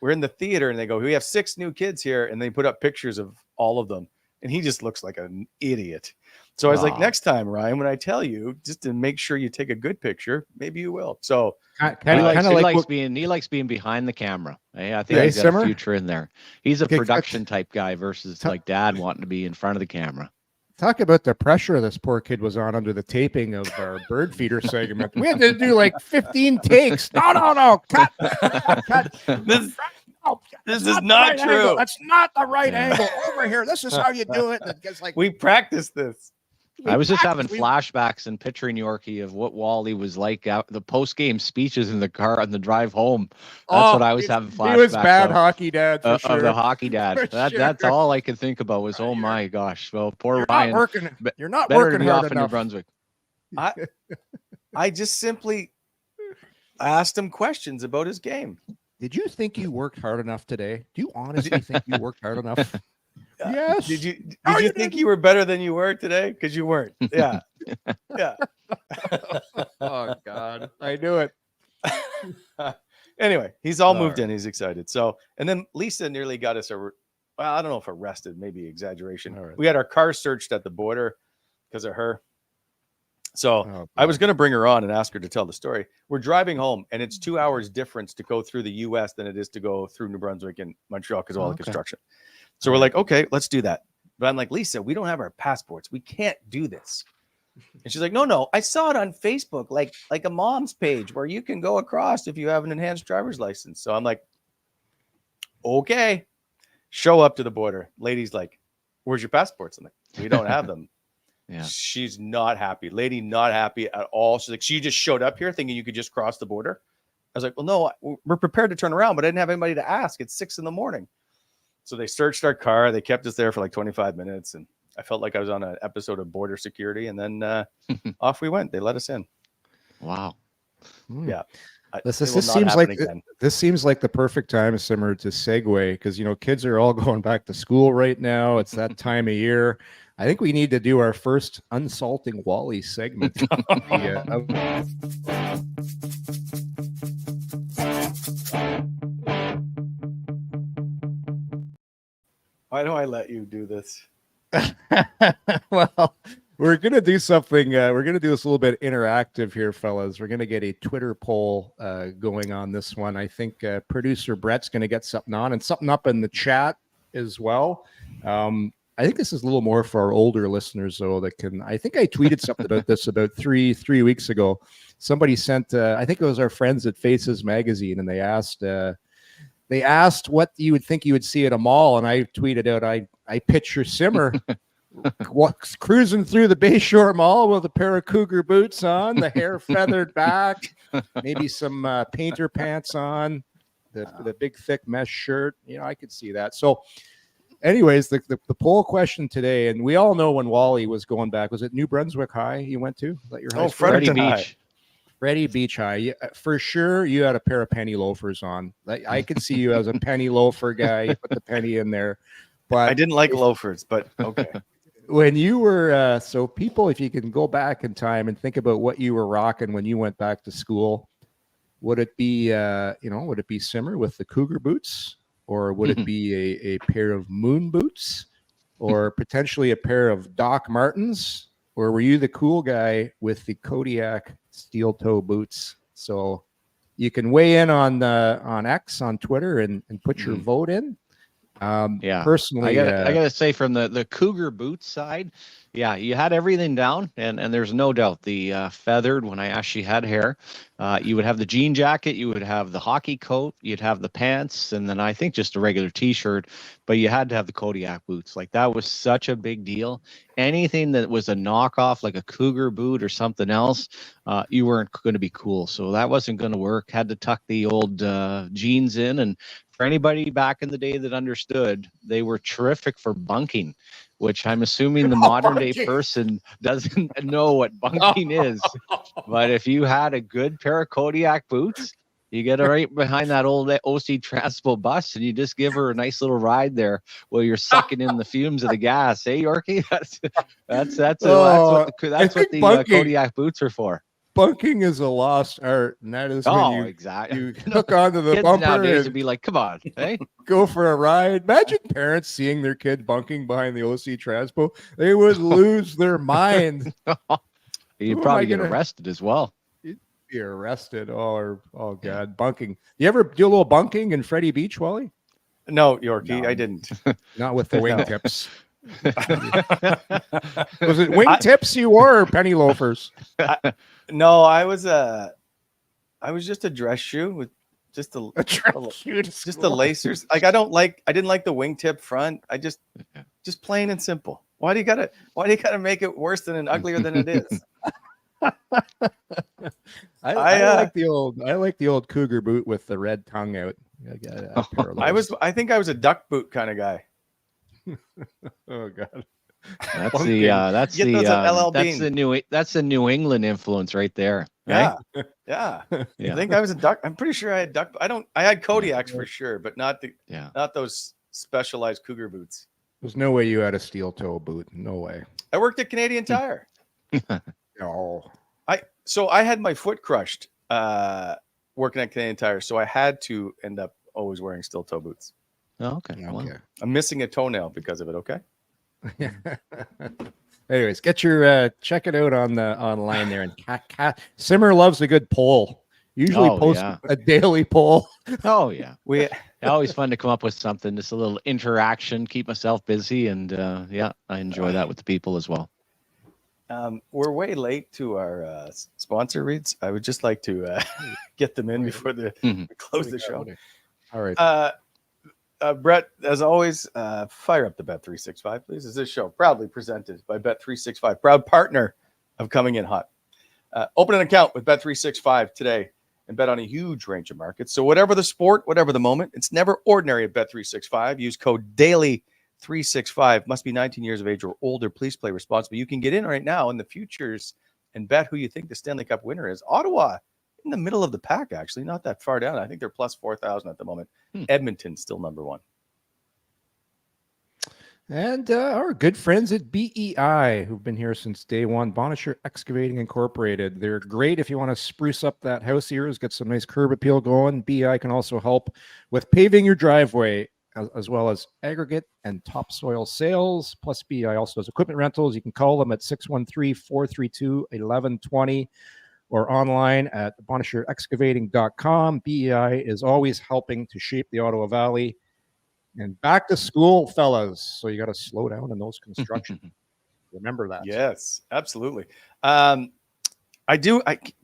we're in the theater, and they go, "We have 6 new kids here," and they put up pictures of all of them, and he just looks like an idiot. So I was like, next time, Ryan, when I tell you, just to make sure you take a good picture, maybe you will. So he likes being behind the camera. I think he's got a future in there. He's a production type guy versus like dad wanting to be in front of the camera. Talk about the pressure this poor kid was on under the taping of our bird feeder segment. We had to do like 15 takes. No, cut. This is not true. Angle. That's not the right angle. Over here. This is how you do it. It's like we practiced this. I was just having flashbacks and picturing Yorkie of what Wally was like the post-game speeches in the car on the drive home. That's what I was having flashbacks. He was bad hockey dad for sure. Of the hockey dad. That's all I can think about was, oh my gosh. Well, poor Ryan. You're not working hard enough in New Brunswick. I just simply asked him questions about his game. Did you think you worked hard enough today? Do you honestly think you worked hard enough? Yes. Did you think you were better than you were today? Because you weren't. Yeah. Yeah. Oh God, I knew it. Anyway, he's all moved in. He's excited. So, and then Lisa nearly got us I don't know if arrested, maybe exaggeration. Right. We had our car searched at the border because of her. So I was going to bring her on and ask her to tell the story. We're driving home, and it's 2 hours difference to go through the U.S. than it is to go through New Brunswick and Montreal because of all the construction. So we're like, okay, let's do that. But I'm like, Lisa, we don't have our passports. We can't do this. And she's like, no, I saw it on Facebook, like a mom's page where you can go across if you have an enhanced driver's license. So I'm like, okay, show up to the border. Lady's like, where's your passports? I'm like, we don't have them. Yeah. She's not happy. Lady, not happy at all. She's like, she just showed up here thinking you could just cross the border. I was like, well, no, we're prepared to turn around, but I didn't have anybody to ask. It's 6 a.m. So they searched our car. They kept us there for like 25 minutes. And I felt like I was on an episode of Border Security. And then off we went. They let us in. Wow. Yeah. This seems like the perfect time, Simmer, to segue because, kids are all going back to school right now. It's that time of year. I think we need to do our first Unsalting Wally segment. Why do I let you do this? Well, we're going to do something. We're going to do this a little bit interactive here, fellas. We're going to get a Twitter poll going on this one. I think producer Brett's going to get something on and something up in the chat as well. I think this is a little more for our older listeners, though, that can. I think I tweeted something about this about three weeks ago. Somebody sent, I think it was our friends at Faces Magazine, and they asked, they asked what you would think you would see at a mall, and I tweeted out, I picture Simmer cruising through the Bayshore Mall with a pair of cougar boots on, the hair feathered back, maybe some painter pants on, the big thick mesh shirt. I could see that. So anyways, the poll question today, and we all know when Wally was going back, was it New Brunswick High you went to? Was that your high school? Fredericton Beach. Freddie Beach High. For sure, you had a pair of penny loafers on. I could see you as a penny loafer guy. You put the penny in there. But I didn't like loafers, but okay. When you were, so people, if you can go back in time and think about what you were rocking when you went back to school, would it be, would it be Simmer with the cougar boots? Or would it be a pair of moon boots? Or potentially a pair of Doc Martens? Or were you the cool guy with the Kodiak steel toe boots? So you can weigh in on X on Twitter and put your vote in. Personally, I gotta say, from the cougar boots side, you had everything down, and there's no doubt the feathered, when I actually had hair, you would have the jean jacket, you would have the hockey coat, you'd have the pants, and then I think just a regular t-shirt, but you had to have the Kodiak boots. Like, that was such a big deal. Anything that was a knockoff, like a cougar boot or something else, you weren't going to be cool. So that wasn't going to work. Had to tuck the old jeans in. And for anybody back in the day that understood, they were terrific for bunking, which I'm assuming the modern day person doesn't know what bunking is. But if you had a good pair of Kodiak boots, you get right behind that old OC Transpo bus, and you just give her a nice little ride there while you're sucking in the fumes of the gas. Hey, Yorkie, that's what the Kodiak boots are for. Bunking is a lost art, and that is when you hook onto the kids bumper nowadays and would be like, come on, hey, go for a ride. Imagine parents seeing their kid bunking behind the OC Transpo. They would lose their mind. You'd probably get arrested as well. You'd be arrested. Oh God, bunking. You ever do a little bunking in Freddie Beach, Wally? No, Yorkie, I didn't. Not with the wingtips. Was it wingtips you wore or penny loafers? No, I was just a dress shoe with just the lacers. Like, I didn't like the wingtip front. I just plain and simple. Why do you gotta make it worse than and uglier than it is? I like the old cougar boot with the red tongue out. I think I was a duck boot kind of guy. Oh God. That's the New England influence right there. Right? Yeah. I think I was a duck. I'm pretty sure I had duck. I had Kodiaks for sure, but not those specialized cougar boots. There's no way you had a steel toe boot. No way. I worked at Canadian Tire. Oh. So I had my foot crushed working at Canadian Tire, so I had to end up always wearing steel toe boots. Oh, okay. Well, I'm missing a toenail because of it. Okay. Anyways, get your check it out online there. And Simmer loves a good poll. Usually post a daily poll. Oh yeah, always fun to come up with something, just a little interaction, keep myself busy, and I enjoy that with the people as well. We're way late to our sponsor reads. I would just like to get them in before we close the show. All right. Brett, as always, fire up the Bet365, please. As this show proudly presented by Bet365, proud partner of Coming In Hot. Open an account with Bet365 today and bet on a huge range of markets. So whatever the sport, whatever the moment, it's never ordinary at Bet365. Use code DAILY365. Must be 19 years of age or older. Please play responsibly. You can get in right now in the futures and bet who you think the Stanley Cup winner is. Ottawa, in the middle of the pack, actually, not that far down. I think they're plus 4,000 at the moment. Edmonton still number one. And our good friends at BEI, who've been here since day one, Bonisher Excavating Incorporated. They're great if you want to spruce up that house here, get some nice curb appeal going. BEI can also help with paving your driveway, as well as aggregate and topsoil sales. Plus, BEI also does equipment rentals. You can call them at 613-432-1120. or online at bonisherexcavating.com. BEI is always helping to shape the Ottawa Valley. And back to school, fellas. So you got to slow down in those construction. Remember that. Yes, absolutely. Can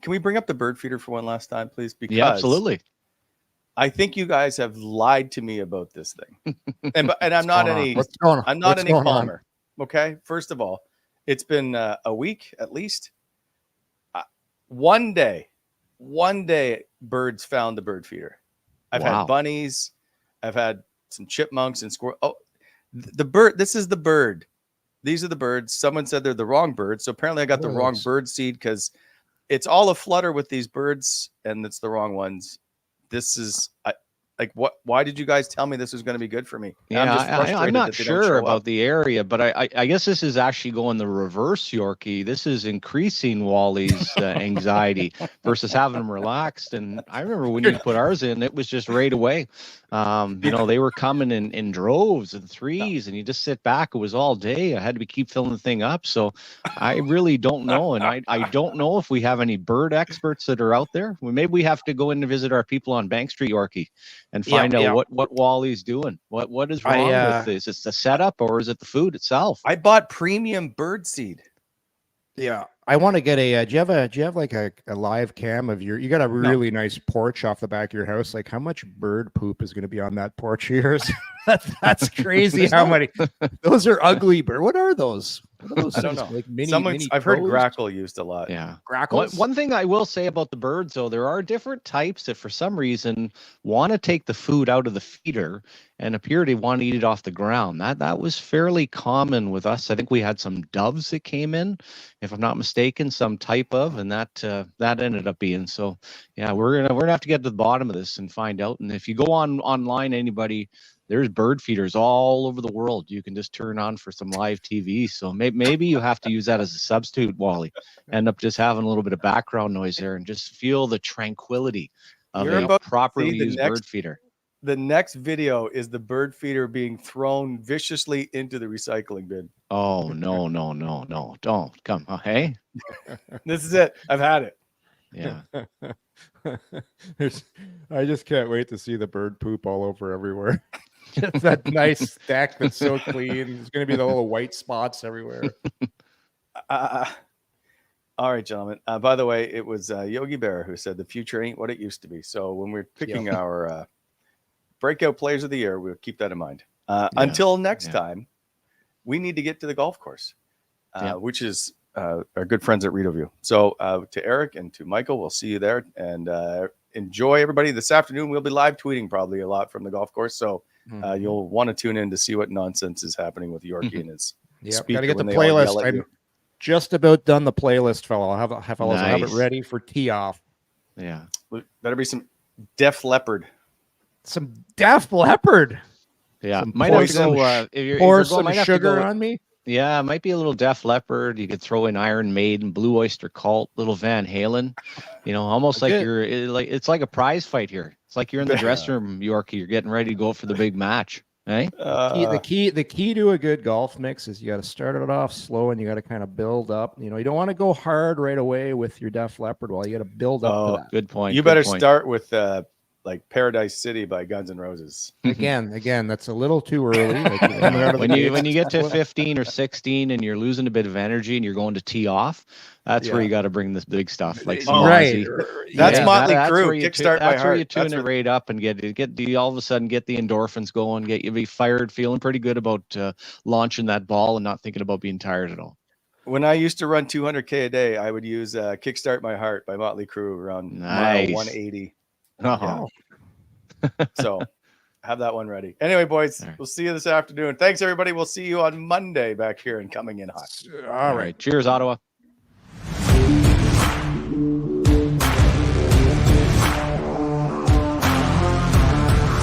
we bring up the bird feeder for one last time, please? Because absolutely. I think you guys have lied to me about this thing, and I'm not any Palmer. Okay, first of all, it's been a week at least. One day, birds found the bird feeder. I've had bunnies, I've had some chipmunks and squirrels. Oh, the bird. This is the bird. These are the birds. Someone said they're the wrong birds, so apparently I got the wrong bird seed because it's all aflutter with these birds, and it's the wrong ones. This is like what? Why did you guys tell me this was going to be good for me? Yeah, I'm not sure about the area, but I guess this is actually going the reverse, Yorkie. This is increasing Wally's anxiety versus having him relaxed. And I remember when you put ours in, it was just right away. They were coming in droves and threes, and you just sit back. It was all day. I had to keep filling the thing up. So I really don't know. And I don't know if we have any bird experts that are out there. Maybe we have to go in and visit our people on Bank Street, Yorkie, and find out what Wally's doing. What is wrong with this? Is it the setup or is it the food itself? I bought premium bird seed. Yeah. I want to get a, do you have like a live cam of you got a really nice porch off the back of your house. Like how much bird poop is going to be on that porch of yours? That's crazy. How many, those are ugly bird. What are those? I don't know. Like mini I've heard grackle used a lot. Yeah. Grackles. One thing I will say about the birds, though, there are different types that for some reason want to take the food out of the feeder and appear to want to eat it off the ground. That was fairly common with us. I think we had some doves that came in, if I'm not mistaken, some type of, and that ended up being. So yeah, we're gonna have to get to the bottom of this and find out. And if you go online, anybody, there's bird feeders all over the world. You can just turn on for some live TV. So maybe you have to use that as a substitute, Wally. End up just having a little bit of background noise there and just feel the tranquility of a properly used bird feeder. The next video is the bird feeder being thrown viciously into the recycling bin. Oh, no. Don't come. Hey, this is it. I've had it. Yeah. I just can't wait to see the bird poop all over everywhere. Just that nice stack that's so clean. There's going to be the little white spots everywhere. All right, gentlemen. By the way, it was Yogi Berra who said the future ain't what it used to be. So when we're picking our breakout players of the year, we'll keep that in mind. Until next time, we need to get to the golf course, which is our good friends at Rideau View. So to Eric and to Michael, we'll see you there. And enjoy, everybody. This afternoon, we'll be live tweeting probably a lot from the golf course. So you'll want to tune in to see what nonsense is happening with Yorkie and his speaker. Got to get the playlist. I'm just about done the playlist, fellow. I'll have it ready for tee off. Yeah. Better be some Def Leppard. Some Def Leppard. Yeah. Might have to go, pour some sugar on me. Yeah, it might be a little Def Leppard. You could throw in Iron Maiden, Blue Oyster Cult, little Van Halen. Almost like it's like a prize fight here. It's like you're in the dressing room, Yorkie. You're getting ready to go for the big match. Hey? The key to a good golf mix is you got to start it off slow and you got to kind of build up. You don't want to go hard right away with your Def Leppard. You got to build up to that. Good point. You better start with like Paradise City by Guns N' Roses. Again, that's a little too early. When you get to 15 or 16 and you're losing a bit of energy and you're going to tee off, that's where you got to bring this big stuff. Like right. That's Motley Crue. Kickstart My Heart. That's where you tune it right up and get all of a sudden get the endorphins going, get you be fired, feeling pretty good about launching that ball and not thinking about being tired at all. When I used to run 200K a day, I would use Kickstart My Heart by Motley Crue around mile 180. Uh-huh. Yeah. So have that one ready. Anyway, boys, we'll see you this afternoon. Thanks, everybody. We'll see you on Monday back here and Coming In Hot. All right. Cheers, Ottawa.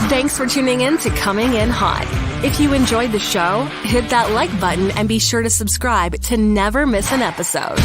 Thanks for tuning in to Coming In Hot. If you enjoyed the show, hit that like button and be sure to subscribe to never miss an episode.